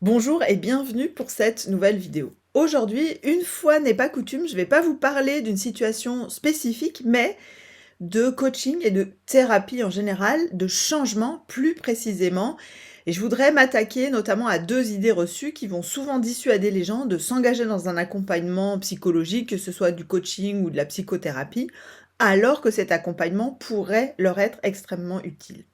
Bonjour et bienvenue pour cette nouvelle vidéo. Aujourd'hui, une fois n'est pas coutume, je ne vais pas vous parler d'une situation spécifique, mais de coaching et de thérapie en général, de changement plus précisément. Et je voudrais m'attaquer notamment à deux idées reçues qui vont souvent dissuader les gens de s'engager dans un accompagnement psychologique, que ce soit du coaching ou de la psychothérapie, alors que cet accompagnement pourrait leur être extrêmement utile.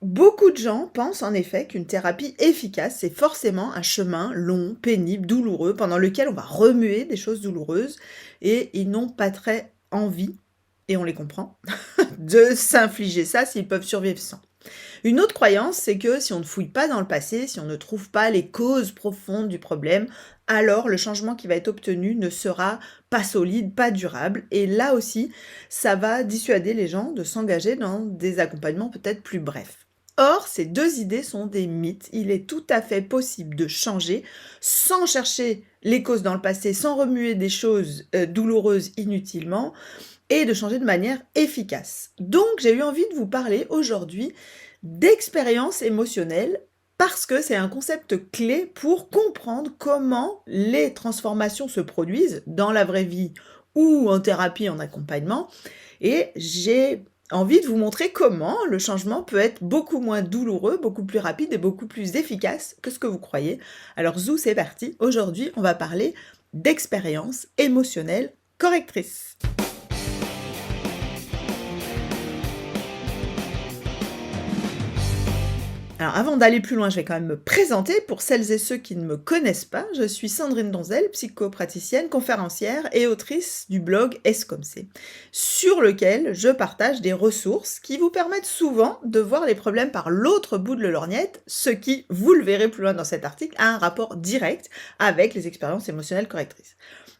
Beaucoup de gens pensent en effet qu'une thérapie efficace, c'est forcément un chemin long, pénible, douloureux, pendant lequel on va remuer des choses douloureuses et ils n'ont pas très envie, et on les comprend, de s'infliger ça s'ils peuvent survivre sans. Une autre croyance, c'est que si on ne fouille pas dans le passé, si on ne trouve pas les causes profondes du problème, alors le changement qui va être obtenu ne sera pas solide, pas durable. Et là aussi, ça va dissuader les gens de s'engager dans des accompagnements peut-être plus brefs. Or, ces deux idées sont des mythes. Il est tout à fait possible de changer sans chercher les causes dans le passé, sans remuer des choses douloureuses inutilement, et de changer de manière efficace. Donc, j'ai eu envie de vous parler aujourd'hui d'expérience émotionnelle parce que c'est un concept clé pour comprendre comment les transformations se produisent dans la vraie vie ou en thérapie, en accompagnement. Et j'ai envie de vous montrer comment le changement peut être beaucoup moins douloureux, beaucoup plus rapide et beaucoup plus efficace que ce que vous croyez. Alors, zou, c'est parti. Aujourd'hui, on va parler d'expérience émotionnelle correctrice. Alors avant d'aller plus loin, je vais quand même me présenter pour celles et ceux qui ne me connaissent pas. Je suis Sandrine Donzel, psychopraticienne, conférencière et autrice du blog Est-ce comme c'est, sur lequel je partage des ressources qui vous permettent souvent de voir les problèmes par l'autre bout de la lorgnette, ce qui, vous le verrez plus loin dans cet article, a un rapport direct avec les expériences émotionnelles correctrices.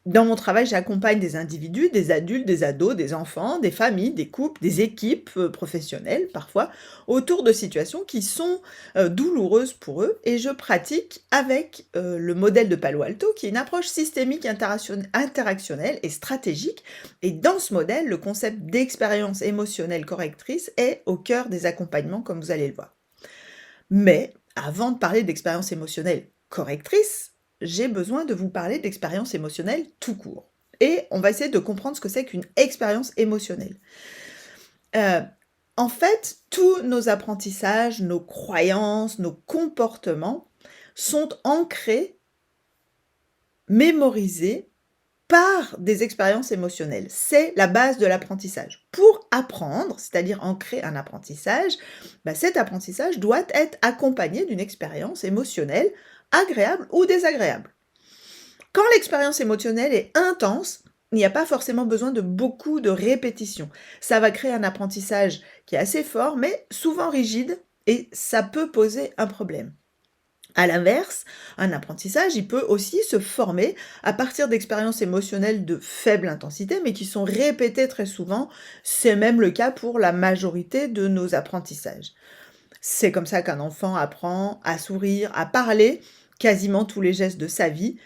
Dans mon travail, j'accompagne des individus, des adultes, des ados, des enfants, des familles, des couples, des équipes professionnelles parfois, autour de situations qui sont douloureuse pour eux et je pratique avec le modèle de Palo Alto qui est une approche systémique interactionnelle et stratégique et dans ce modèle, le concept d'expérience émotionnelle correctrice est au cœur des accompagnements comme vous allez le voir. Mais avant de parler d'expérience émotionnelle correctrice, j'ai besoin de vous parler d'expérience émotionnelle tout court. Et on va essayer de comprendre ce que c'est qu'une expérience émotionnelle. Euh, En fait, tous nos apprentissages, nos croyances, nos comportements sont ancrés, mémorisés par des expériences émotionnelles. C'est la base de l'apprentissage. Pour apprendre, c'est-à-dire ancrer un apprentissage, cet apprentissage doit être accompagné d'une expérience émotionnelle agréable ou désagréable. Quand l'expérience émotionnelle est intense, il n'y a pas forcément besoin de beaucoup de répétitions. Ça va créer un apprentissage qui est assez fort, mais souvent rigide, et ça peut poser un problème. À l'inverse, un apprentissage, il peut aussi se former à partir d'expériences émotionnelles de faible intensité, mais qui sont répétées très souvent. C'est même le cas pour la majorité de nos apprentissages. C'est comme ça qu'un enfant apprend à sourire, à parler quasiment tous les gestes de sa vie.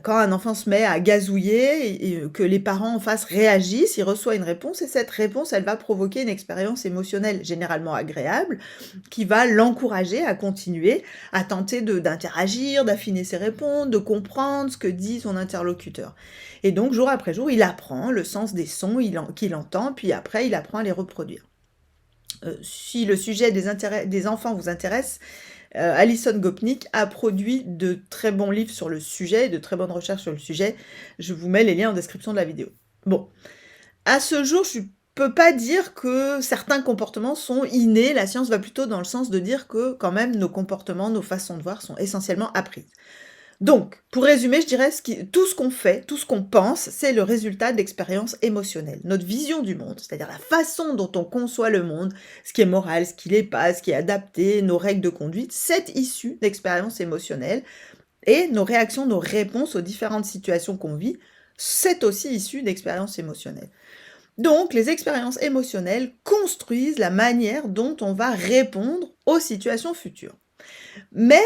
Quand un enfant se met à gazouiller et que les parents en face réagissent, il reçoit une réponse et cette réponse, elle va provoquer une expérience émotionnelle généralement agréable qui va l'encourager à continuer, à tenter d'interagir, d'affiner ses réponses, de comprendre ce que dit son interlocuteur. Et donc, jour après jour, il apprend le sens des sons qu'il entend, puis après, il apprend à les reproduire. Si le sujet des enfants vous intéresse, Alison Gopnik a produit de très bons livres sur le sujet, de très bonnes recherches sur le sujet. Je vous mets les liens en description de la vidéo. Bon, à ce jour, je ne peux pas dire que certains comportements sont innés. La science va plutôt dans le sens de dire que quand même nos comportements, nos façons de voir sont essentiellement apprises. Donc, pour résumer, je dirais tout ce qu'on fait, tout ce qu'on pense, c'est le résultat d'expériences émotionnelles. Notre vision du monde, c'est-à-dire la façon dont on conçoit le monde, ce qui est moral, ce qui l'est pas, ce qui est adapté, nos règles de conduite, c'est issu d'expériences émotionnelles. Et nos réactions, nos réponses aux différentes situations qu'on vit, c'est aussi issu d'expériences émotionnelles. Donc, les expériences émotionnelles construisent la manière dont on va répondre aux situations futures. Mais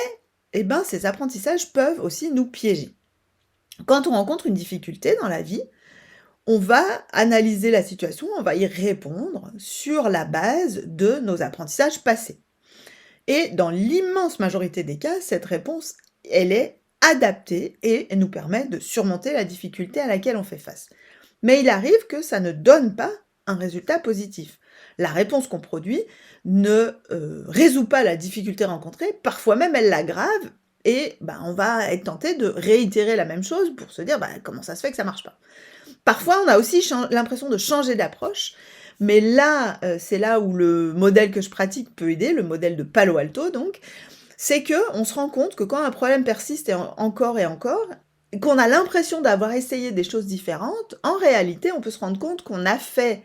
ces apprentissages peuvent aussi nous piéger. Quand on rencontre une difficulté dans la vie, on va analyser la situation, on va y répondre sur la base de nos apprentissages passés. Et dans l'immense majorité des cas, cette réponse elle est adaptée et elle nous permet de surmonter la difficulté à laquelle on fait face. Mais il arrive que ça ne donne pas un résultat positif. La réponse qu'on produit ne résout pas la difficulté rencontrée, parfois même elle l'aggrave et on va être tenté de réitérer la même chose pour se dire comment ça se fait que ça marche pas. Parfois, on a aussi l'impression de changer d'approche, mais là, c'est là où le modèle que je pratique peut aider, le modèle de Palo Alto donc, c'est qu'on se rend compte que quand un problème persiste encore et encore, et qu'on a l'impression d'avoir essayé des choses différentes, en réalité, on peut se rendre compte qu'on a fait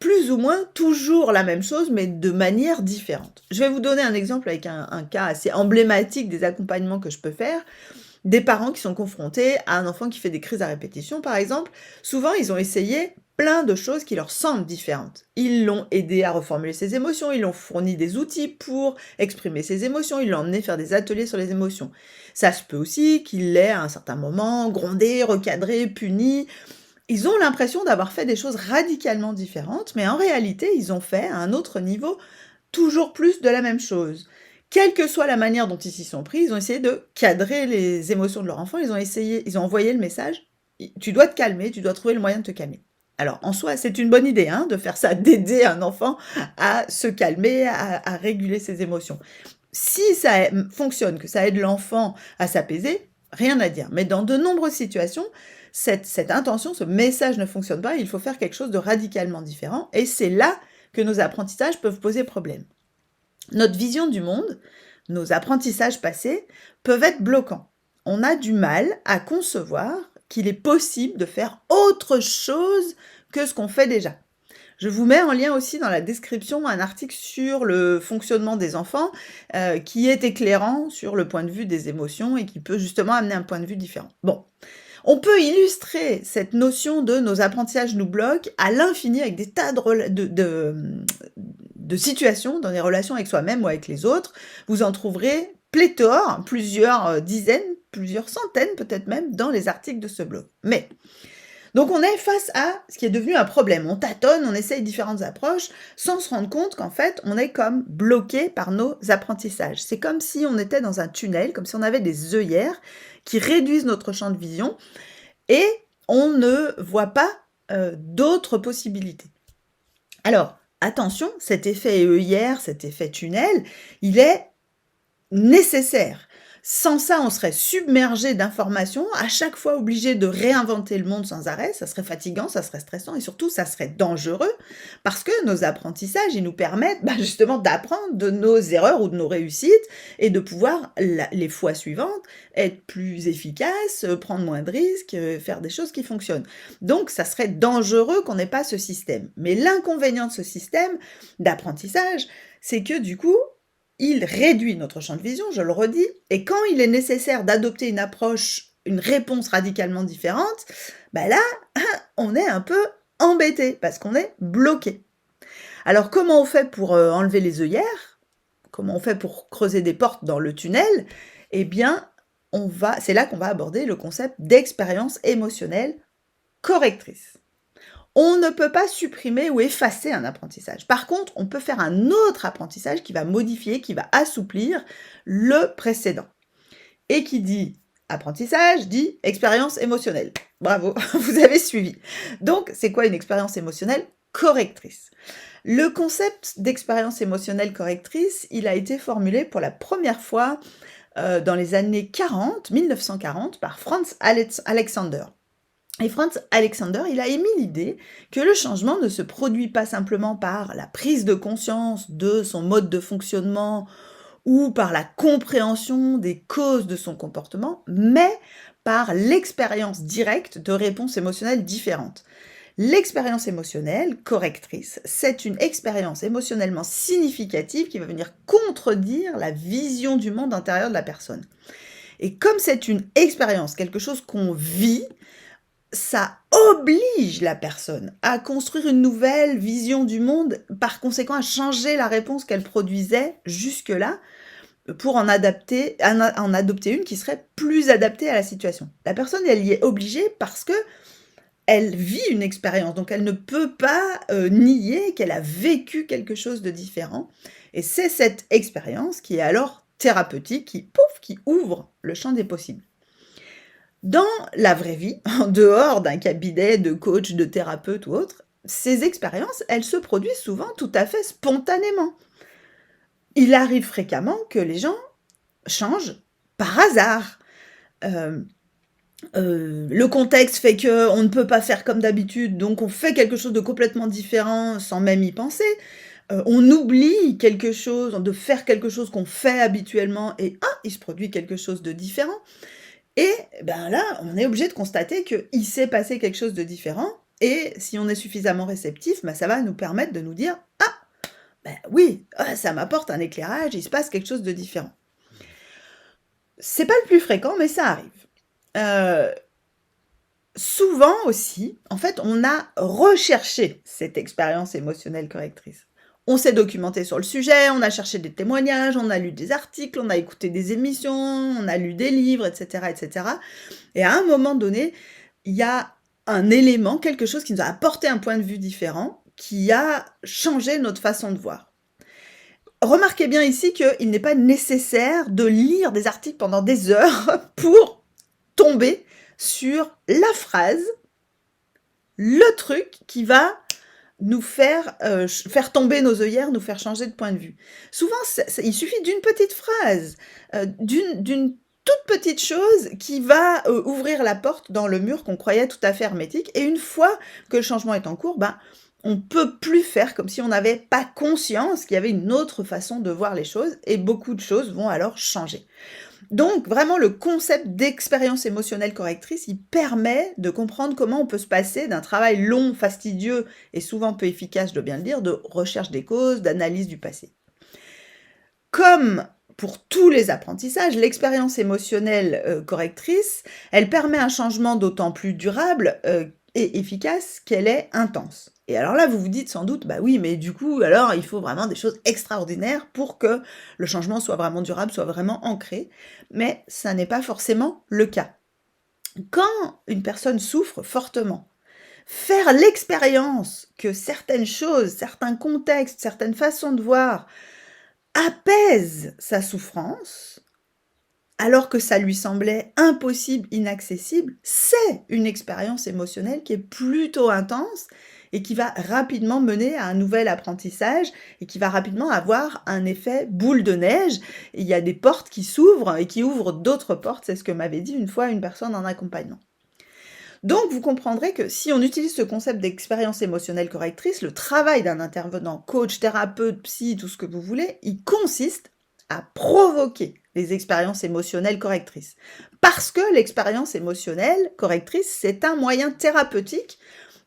plus ou moins toujours la même chose, mais de manière différente. Je vais vous donner un exemple avec un cas assez emblématique des accompagnements que je peux faire. Des parents qui sont confrontés à un enfant qui fait des crises à répétition, par exemple. Souvent, ils ont essayé plein de choses qui leur semblent différentes. Ils l'ont aidé à reformuler ses émotions, ils l'ont fourni des outils pour exprimer ses émotions, ils l'ont emmené faire des ateliers sur les émotions. Ça se peut aussi qu'il l'ait à un certain moment grondé, recadré, puni. Ils ont l'impression d'avoir fait des choses radicalement différentes, mais en réalité, ils ont fait à un autre niveau toujours plus de la même chose. Quelle que soit la manière dont ils s'y sont pris, ils ont essayé de cadrer les émotions de leur enfant, ils ont envoyé le message: Tu dois te calmer, tu dois trouver le moyen de te calmer». Alors en soi, c'est une bonne idée de faire ça, d'aider un enfant à se calmer, à réguler ses émotions. Si ça fonctionne, que ça aide l'enfant à s'apaiser, rien à dire. Mais dans de nombreuses situations, cette intention, ce message ne fonctionne pas, il faut faire quelque chose de radicalement différent et c'est là que nos apprentissages peuvent poser problème. Notre vision du monde, nos apprentissages passés peuvent être bloquants. On a du mal à concevoir qu'il est possible de faire autre chose que ce qu'on fait déjà. Je vous mets en lien aussi dans la description un article sur le fonctionnement des enfants qui est éclairant sur le point de vue des émotions et qui peut justement amener un point de vue différent. Bon, on peut illustrer cette notion de nos apprentissages nous bloquent à l'infini avec des tas de situations dans les relations avec soi-même ou avec les autres. Vous en trouverez pléthore, plusieurs dizaines, plusieurs centaines peut-être même dans les articles de ce blog. Mais donc on est face à ce qui est devenu un problème. On tâtonne, on essaye différentes approches sans se rendre compte qu'en fait, on est comme bloqué par nos apprentissages. C'est comme si on était dans un tunnel, comme si on avait des œillères qui réduisent notre champ de vision et on ne voit pas d'autres possibilités. Alors, attention, cet effet œillère, cet effet tunnel, il est nécessaire. Sans ça, on serait submergé d'informations, à chaque fois obligé de réinventer le monde sans arrêt, ça serait fatigant, ça serait stressant et surtout ça serait dangereux parce que nos apprentissages, ils nous permettent justement d'apprendre de nos erreurs ou de nos réussites et de pouvoir, les fois suivantes, être plus efficaces, prendre moins de risques, faire des choses qui fonctionnent. Donc ça serait dangereux qu'on n'ait pas ce système. Mais l'inconvénient de ce système d'apprentissage, c'est que du coup, il réduit notre champ de vision, je le redis, et quand il est nécessaire d'adopter une approche, une réponse radicalement différente, là, on est un peu embêté parce qu'on est bloqué. Alors comment on fait pour enlever les œillères? Comment on fait pour creuser des portes dans le tunnel? Eh bien, c'est là qu'on va aborder le concept d'expérience émotionnelle correctrice. On ne peut pas supprimer ou effacer un apprentissage. Par contre, on peut faire un autre apprentissage qui va modifier, qui va assouplir le précédent. Et qui dit apprentissage, dit expérience émotionnelle. Bravo, vous avez suivi. Donc, c'est quoi une expérience émotionnelle correctrice? Le concept d'expérience émotionnelle correctrice, il a été formulé pour la première fois dans les années 1940, par Franz Alexander. Et Franz Alexander, il a émis l'idée que le changement ne se produit pas simplement par la prise de conscience de son mode de fonctionnement ou par la compréhension des causes de son comportement, mais par l'expérience directe de réponses émotionnelles différentes. L'expérience émotionnelle correctrice, c'est une expérience émotionnellement significative qui va venir contredire la vision du monde intérieur de la personne. Et comme c'est une expérience, quelque chose qu'on vit, ça oblige la personne à construire une nouvelle vision du monde, par conséquent à changer la réponse qu'elle produisait jusque-là pour en adopter une qui serait plus adaptée à la situation. La personne, elle y est obligée parce que elle vit une expérience, donc elle ne peut pas nier qu'elle a vécu quelque chose de différent. Et c'est cette expérience qui est alors thérapeutique qui, pouf, qui ouvre le champ des possibles. Dans la vraie vie, en dehors d'un cabinet de coach, de thérapeute ou autre, ces expériences, elles se produisent souvent tout à fait spontanément. Il arrive fréquemment que les gens changent par hasard. Hem, le contexte fait qu'on ne peut pas faire comme d'habitude, donc on fait quelque chose de complètement différent sans même y penser. On oublie quelque chose, de faire quelque chose qu'on fait habituellement et ah! Il se produit quelque chose de différent. Et ben là, on est obligé de constater qu'il s'est passé quelque chose de différent et si on est suffisamment réceptif, bah, ça va nous permettre de nous dire: «Ah! Ben oui, ah, ça m'apporte un éclairage, il se passe quelque chose de différent». C'est pas le plus fréquent, mais ça arrive. Heu, Souvent aussi, en fait, on a recherché cette expérience émotionnelle correctrice. On s'est documenté sur le sujet, on a cherché des témoignages, on a lu des articles, on a écouté des émissions, on a lu des livres et cetera et cetera. Et à un moment donné, il y a un élément, quelque chose qui nous a apporté un point de vue différent, qui a changé notre façon de voir. Remarquez bien ici qu'il n'est pas nécessaire de lire des articles pendant des heures pour tomber sur la phrase, le truc qui va nous faire, faire tomber nos œillères, nous faire changer de point de vue. Souvent, il suffit d'une petite phrase, d'une toute petite chose qui va, ouvrir la porte dans le mur qu'on croyait tout à fait hermétique et une fois que le changement est en cours, ben, on peut plus faire comme si on n'avait pas conscience qu'il y avait une autre façon de voir les choses et beaucoup de choses vont alors changer. Donc vraiment le concept d'expérience émotionnelle correctrice, il permet de comprendre comment on peut se passer d'un travail long, fastidieux et souvent peu efficace, je dois bien le dire, de recherche des causes, d'analyse du passé. Comme pour tous les apprentissages, l'expérience émotionnelle, correctrice, elle permet un changement d'autant plus durable, et efficace qu'elle est intense. Et alors là, vous vous dites sans doute: «Bah oui, mais du coup, alors il faut vraiment des choses extraordinaires pour que le changement soit vraiment durable, soit vraiment ancré». Mais ça n'est pas forcément le cas. Quand une personne souffre fortement, faire l'expérience que certaines choses, certains contextes, certaines façons de voir apaisent sa souffrance, alors que ça lui semblait impossible, inaccessible, c'est une expérience émotionnelle qui est plutôt intense et qui va rapidement mener à un nouvel apprentissage et qui va rapidement avoir un effet boule de neige. Il y a des portes qui s'ouvrent et qui ouvrent d'autres portes, c'est ce que m'avait dit une fois une personne en accompagnement. Donc vous comprendrez que si on utilise ce concept d'expérience émotionnelle correctrice, le travail d'un intervenant, coach, thérapeute, psy, tout ce que vous voulez, il consiste à provoquer les expériences émotionnelles correctrices. Parce que l'expérience émotionnelle correctrice, c'est un moyen thérapeutique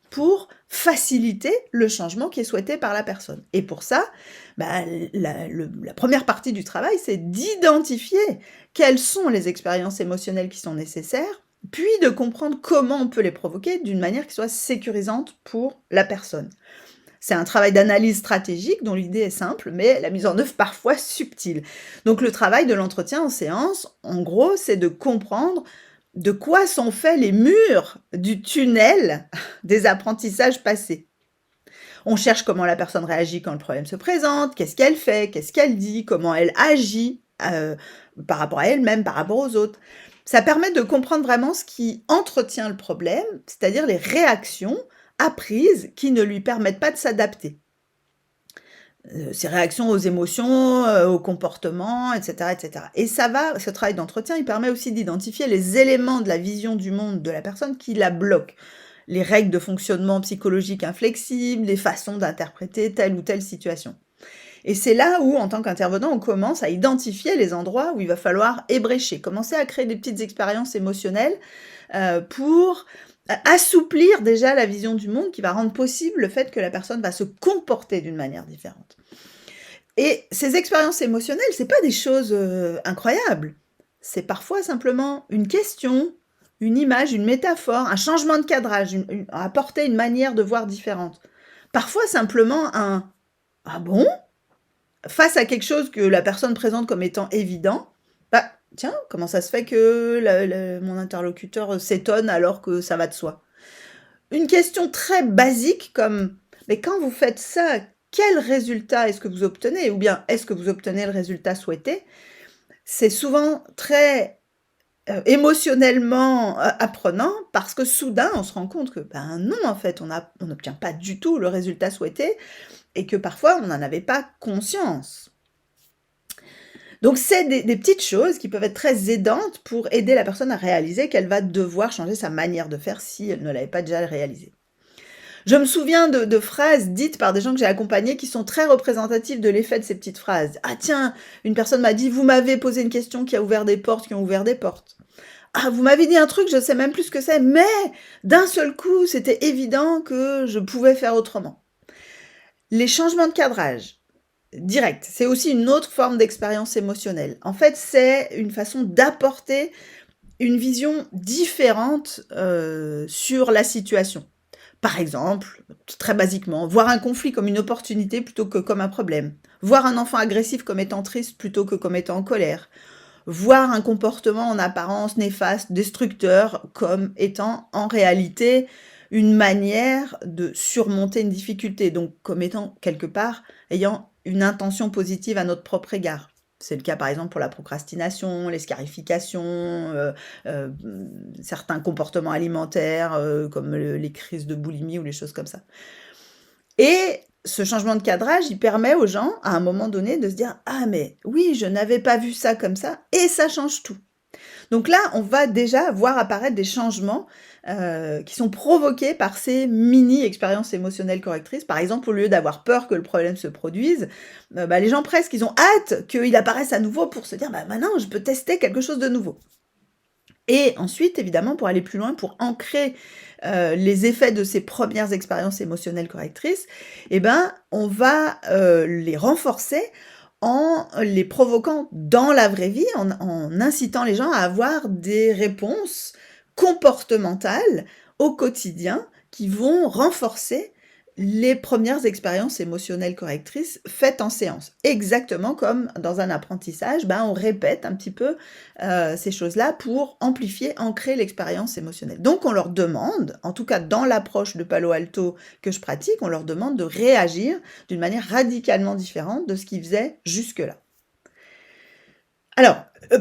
pour faciliter le changement qui est souhaité par la personne. Et pour ça, bah, la première partie du travail, c'est d'identifier quelles sont les expériences émotionnelles qui sont nécessaires, puis de comprendre comment on peut les provoquer d'une manière qui soit sécurisante pour la personne. C'est un travail d'analyse stratégique dont l'idée est simple, mais la mise en œuvre parfois subtile. Donc le travail de l'entretien en séance, en gros, c'est de comprendre de quoi sont faits les murs du tunnel des apprentissages passés. On cherche comment la personne réagit quand le problème se présente, qu'est-ce qu'elle fait, qu'est-ce qu'elle dit, comment elle agit par rapport à elle-même, par rapport aux autres. Ça permet de comprendre vraiment ce qui entretient le problème, c'est-à-dire les réactions apprises qui ne lui permettent pas de s'adapter. Ses réactions aux émotions, aux comportements, et cetera et cetera. Et ce travail d'entretien, il permet aussi d'identifier les éléments de la vision du monde de la personne qui la bloquent. Les règles de fonctionnement psychologique inflexibles, les façons d'interpréter telle ou telle situation. Et c'est là où, en tant qu'intervenant, on commence à identifier les endroits où il va falloir ébrécher, commencer à créer des petites expériences émotionnelles, pour assouplir déjà la vision du monde qui va rendre possible le fait que la personne va se comporter d'une manière différente. Et ces expériences émotionnelles, c'est pas des choses, incroyables. C'est parfois simplement une question, une image, une métaphore, un changement de cadrage, apporter une manière de voir différente. Parfois simplement un: «Ah bon?» Face à quelque chose que la personne présente comme étant évident, bah, tiens, comment ça se fait que mon interlocuteur s'étonne alors que ça va de soi? Une question très basique comme: «Mais quand vous faites ça, quel résultat est-ce que vous obtenez?» ou bien: «Est-ce que vous obtenez le résultat souhaité?» C'est souvent très, émotionnellement, apprenant parce que soudain, on se rend compte que, ben, non, en fait, on n'obtient pas du tout le résultat souhaité et que parfois on n'en avait pas conscience. Donc c'est des petites choses qui peuvent être très aidantes pour aider la personne à réaliser qu'elle va devoir changer sa manière de faire si elle ne l'avait pas déjà réalisé. Je me souviens de phrases dites par des gens que j'ai accompagnés qui sont très représentatives de l'effet de ces petites phrases. «Ah tiens, une personne m'a dit: "Vous m'avez posé une question qui a ouvert des portes, qui ont ouvert des portes"». Ah, vous m'avez dit un truc, je sais même plus ce que c'est, mais d'un seul coup, c'était évident que je pouvais faire autrement». Les changements de cadrage direct, c'est aussi une autre forme d'expérience émotionnelle. En fait, c'est une façon d'apporter une vision différente, sur la situation. Par exemple, très basiquement, voir un conflit comme une opportunité plutôt que comme un problème. Voir un enfant agressif comme étant triste plutôt que comme étant en colère. Voir un comportement en apparence néfaste, destructeur, comme étant en réalité une manière de surmonter une difficulté, donc comme étant quelque part ayant une intention positive à notre propre égard. C'est le cas par exemple pour la procrastination, les scarifications, certains comportements alimentaires, comme les crises de boulimie ou les choses comme ça. Et ce changement de cadrage, il permet aux gens, à un moment donné, de se dire: «Ah mais oui, je n'avais pas vu ça comme ça» et ça change tout. Donc là, on va déjà voir apparaître des changements, qui sont provoqués par ces mini expériences émotionnelles correctrices. Par exemple, au lieu d'avoir peur que le problème se produise, bah, les gens presque, ils ont hâte qu'il apparaisse à nouveau pour se dire: «Bah, maintenant je peux tester quelque chose de nouveau». Et ensuite, évidemment, pour aller plus loin, pour ancrer, les effets de ces premières expériences émotionnelles correctrices, eh ben, on va, les renforcer en les provoquant dans la vraie vie, en incitant les gens à avoir des réponses comportementales au quotidien qui vont renforcer les premières expériences émotionnelles correctrices faites en séance. Exactement comme dans un apprentissage, ben, on répète un petit peu, ces choses-là pour amplifier, ancrer l'expérience émotionnelle. Donc on leur demande, en tout cas dans l'approche de Palo Alto que je pratique, on leur demande de réagir d'une manière radicalement différente de ce qu'ils faisaient jusque-là. Alors,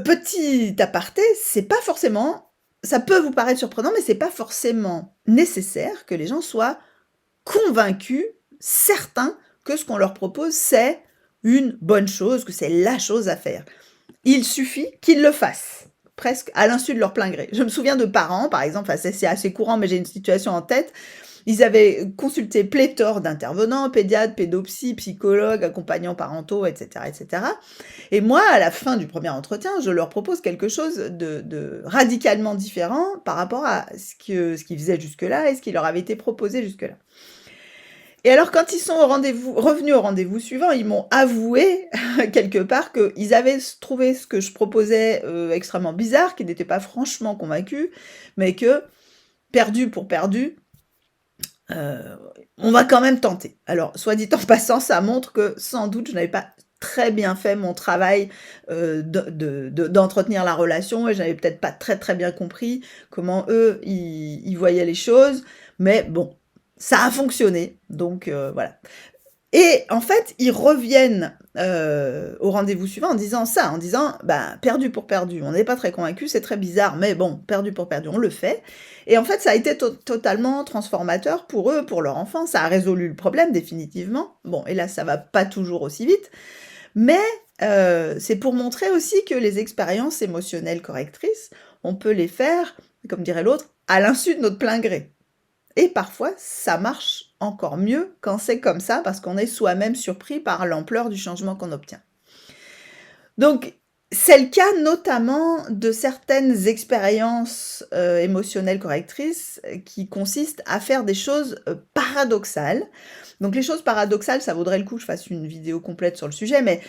petit aparté, c'est pas forcément ça peut vous paraître surprenant, mais c'est pas forcément nécessaire que les gens soient convaincus, certains que ce qu'on leur propose, c'est une bonne chose, que c'est la chose à faire. Il suffit qu'ils le fassent, presque à l'insu de leur plein gré. Je me souviens de parents, par exemple, enfin c'est assez courant, mais j'ai une situation en tête. Ils avaient consulté pléthore d'intervenants, pédiatres, pédopsies, psychologues, accompagnants parentaux, etc., etc. Et moi, à la fin du premier entretien, je leur propose quelque chose de radicalement différent par rapport à ce qu'ils faisaient jusque-là et ce qui leur avait été proposé jusque-là. Et alors quand ils sont revenus au rendez-vous suivant, ils m'ont avoué quelque part qu'ils avaient trouvé ce que je proposais, extrêmement bizarre, qu'ils n'étaient pas franchement convaincus, mais que, perdu pour perdu, heu, on va quand même tenter. Alors, soit dit en passant, ça montre que sans doute je n'avais pas très bien fait mon travail, d'entretenir la relation et je n'avais peut-être pas très, très bien compris comment eux, ils voyaient les choses. Mais bon, ça a fonctionné, donc voilà. Et en fait, ils reviennent, au rendez-vous suivant en disant ça, en disant: «Bah, perdu pour perdu, on n'est pas très convaincus, c'est très bizarre, mais bon, perdu pour perdu, on le fait». Et en fait, ça a été totalement transformateur pour eux, pour leur enfant. Ça a résolu le problème définitivement. Bon, et là, ça va pas toujours aussi vite, mais c'est pour montrer aussi que les expériences émotionnelles correctrices, on peut les faire, comme dirait l'autre, à l'insu de notre plein gré. Et parfois, ça marche encore mieux quand c'est comme ça, parce qu'on est soi-même surpris par l'ampleur du changement qu'on obtient. Donc, c'est le cas notamment de certaines expériences, émotionnelles correctrices, qui consistent à faire des choses, paradoxales. Donc les choses paradoxales, ça vaudrait le coup que je fasse une vidéo complète sur le sujet, mais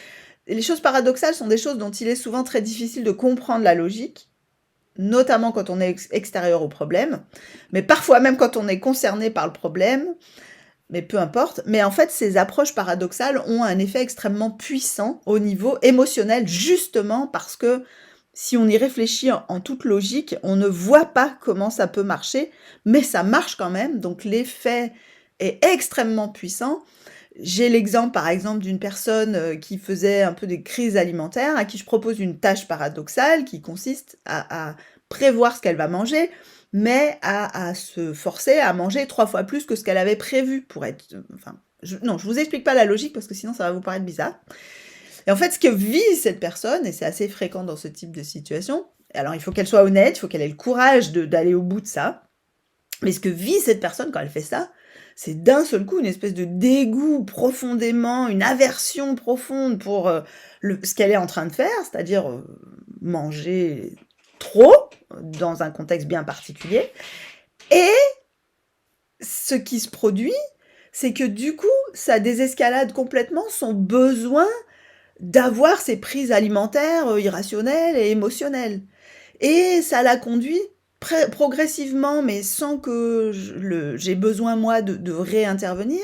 les choses paradoxales sont des choses dont il est souvent très difficile de comprendre la logique, notamment quand on est extérieur au problème, mais parfois même quand on est concerné par le problème, mais peu importe. Mais en fait, ces approches paradoxales ont un effet extrêmement puissant au niveau émotionnel, justement parce que si on y réfléchit en toute logique, on ne voit pas comment ça peut marcher, mais ça marche quand même, donc l'effet est extrêmement puissant J'ai l'exemple, par exemple, d'une personne, qui faisait un peu des crises alimentaires, à qui je propose une tâche paradoxale qui consiste à prévoir ce qu'elle va manger, mais à se forcer à manger 3 fois plus que ce qu'elle avait prévu pour être, enfin, je vous explique pas la logique parce que sinon ça va vous paraître bizarre. Et en fait, ce que vit cette personne, et c'est assez fréquent dans ce type de situation, alors il faut qu'elle soit honnête, il faut qu'elle ait le courage d'aller au bout de ça, mais ce que vit cette personne quand elle fait ça, c'est d'un seul coup une espèce de dégoût profondément, une aversion profonde pour, ce qu'elle est en train de faire, c'est-à-dire, manger trop, dans un contexte bien particulier. Et ce qui se produit, c'est que du coup, ça désescalade complètement son besoin d'avoir ces prises alimentaires, irrationnelles et émotionnelles. Et ça la conduit progressivement, mais sans que j'ai besoin moi de réintervenir,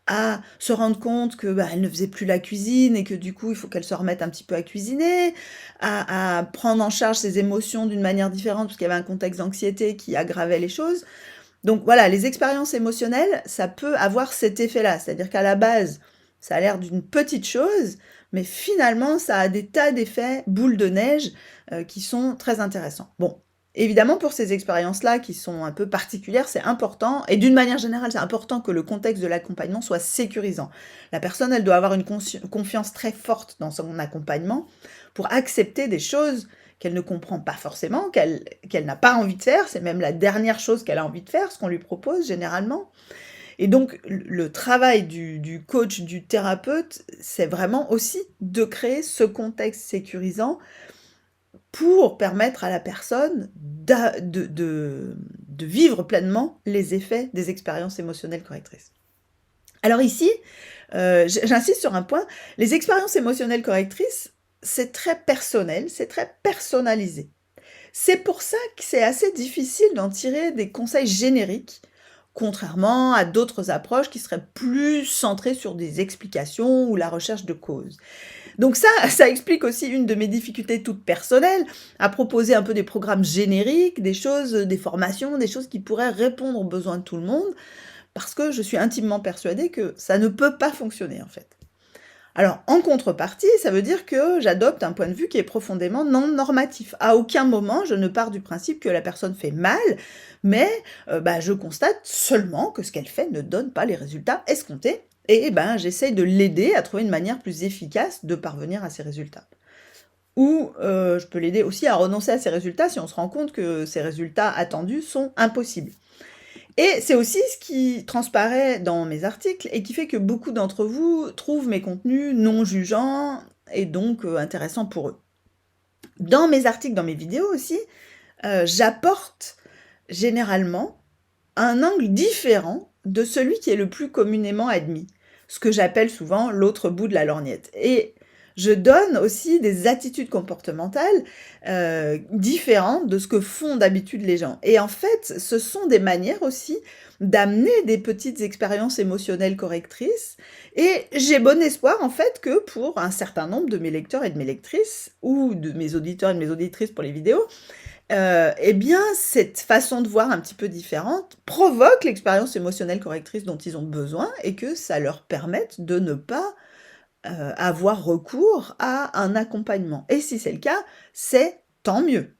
à se rendre compte que, bah, elle ne faisait plus la cuisine et que du coup, il faut qu'elle se remette un petit peu à cuisiner, à prendre en charge ses émotions d'une manière différente, parce qu'il y avait un contexte d'anxiété qui aggravait les choses. Donc voilà, les expériences émotionnelles, ça peut avoir cet effet-là. C'est-à-dire qu'à la base, ça a l'air d'une petite chose, mais finalement, ça a des tas d'effets boule de neige qui sont très intéressants. Bon, évidemment, pour ces expériences-là qui sont un peu particulières, c'est important, et d'une manière générale, c'est important que le contexte de l'accompagnement soit sécurisant. La personne, elle doit avoir une confiance très forte dans son accompagnement pour accepter des choses qu'elle ne comprend pas forcément, qu'elle n'a pas envie de faire, c'est même la dernière chose qu'elle a envie de faire, ce qu'on lui propose généralement. Et donc le travail du coach, du thérapeute, c'est vraiment aussi de créer ce contexte sécurisant pour permettre à la personne de vivre pleinement les effets des expériences émotionnelles correctrices. Alors ici, j'insiste sur un point, les expériences émotionnelles correctrices, c'est très personnel, c'est très personnalisé. C'est pour ça que c'est assez difficile d'en tirer des conseils génériques, contrairement à d'autres approches qui seraient plus centrées sur des explications ou la recherche de causes. Donc ça explique aussi une de mes difficultés toutes personnelles, à proposer un peu des programmes génériques, des choses, des formations, des choses qui pourraient répondre aux besoins de tout le monde, parce que je suis intimement persuadée que ça ne peut pas fonctionner en fait. Alors, en contrepartie, ça veut dire que j'adopte un point de vue qui est profondément non normatif. À aucun moment, je ne pars du principe que la personne fait mal, mais je constate seulement que ce qu'elle fait ne donne pas les résultats escomptés, et j'essaye de l'aider à trouver une manière plus efficace de parvenir à ces résultats. Ou je peux l'aider aussi à renoncer à ces résultats si on se rend compte que ces résultats attendus sont impossibles. Et c'est aussi ce qui transparaît dans mes articles et qui fait que beaucoup d'entre vous trouvent mes contenus non jugeants et donc intéressants pour eux. Dans mes articles, dans mes vidéos aussi, j'apporte généralement un angle différent de celui qui est le plus communément admis, ce que j'appelle souvent l'autre bout de la lorgnette. Et je donne aussi des attitudes comportementales différentes de ce que font d'habitude les gens. Et en fait, ce sont des manières aussi d'amener des petites expériences émotionnelles correctrices. Et j'ai bon espoir en fait que pour un certain nombre de mes lecteurs et de mes lectrices, ou de mes auditeurs et de mes auditrices pour les vidéos, cette façon de voir un petit peu différente provoque l'expérience émotionnelle correctrice dont ils ont besoin et que ça leur permette de ne pas avoir recours à un accompagnement. Et si c'est le cas, c'est tant mieux.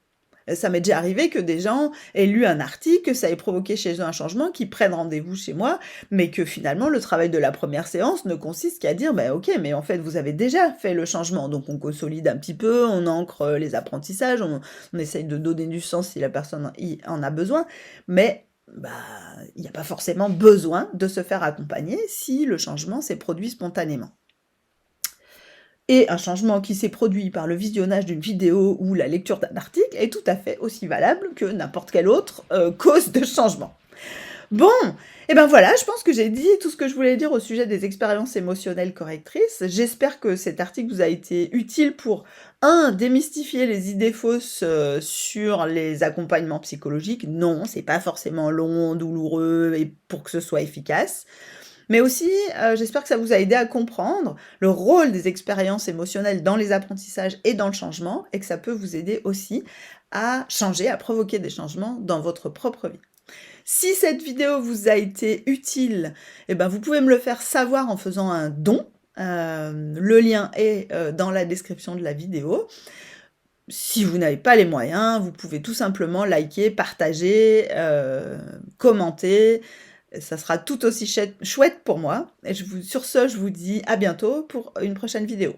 Ça m'est déjà arrivé que des gens aient lu un article, que ça ait provoqué chez eux un changement, qu'ils prennent rendez-vous chez moi, mais que finalement le travail de la première séance ne consiste qu'à dire ok, mais en fait vous avez déjà fait le changement, donc on consolide un petit peu, on ancre les apprentissages, on essaye de donner du sens si la personne en a besoin, mais il n'y a pas forcément besoin de se faire accompagner si le changement s'est produit spontanément. Et un changement qui s'est produit par le visionnage d'une vidéo ou la lecture d'un article est tout à fait aussi valable que n'importe quelle autre cause de changement. Bon, et voilà, je pense que j'ai dit tout ce que je voulais dire au sujet des expériences émotionnelles correctrices. J'espère que cet article vous a été utile pour, démystifier les idées fausses sur les accompagnements psychologiques. Non, c'est pas forcément long, douloureux, et pour que ce soit efficace. Mais aussi, j'espère que ça vous a aidé à comprendre le rôle des expériences émotionnelles dans les apprentissages et dans le changement, et que ça peut vous aider aussi à changer, à provoquer des changements dans votre propre vie. Si cette vidéo vous a été utile, eh ben, vous pouvez me le faire savoir en faisant un don. Le lien est, dans la description de la vidéo. Si vous n'avez pas les moyens, vous pouvez tout simplement liker, partager, commenter. Ça sera tout aussi chouette pour moi et sur ce, je vous dis à bientôt pour une prochaine vidéo.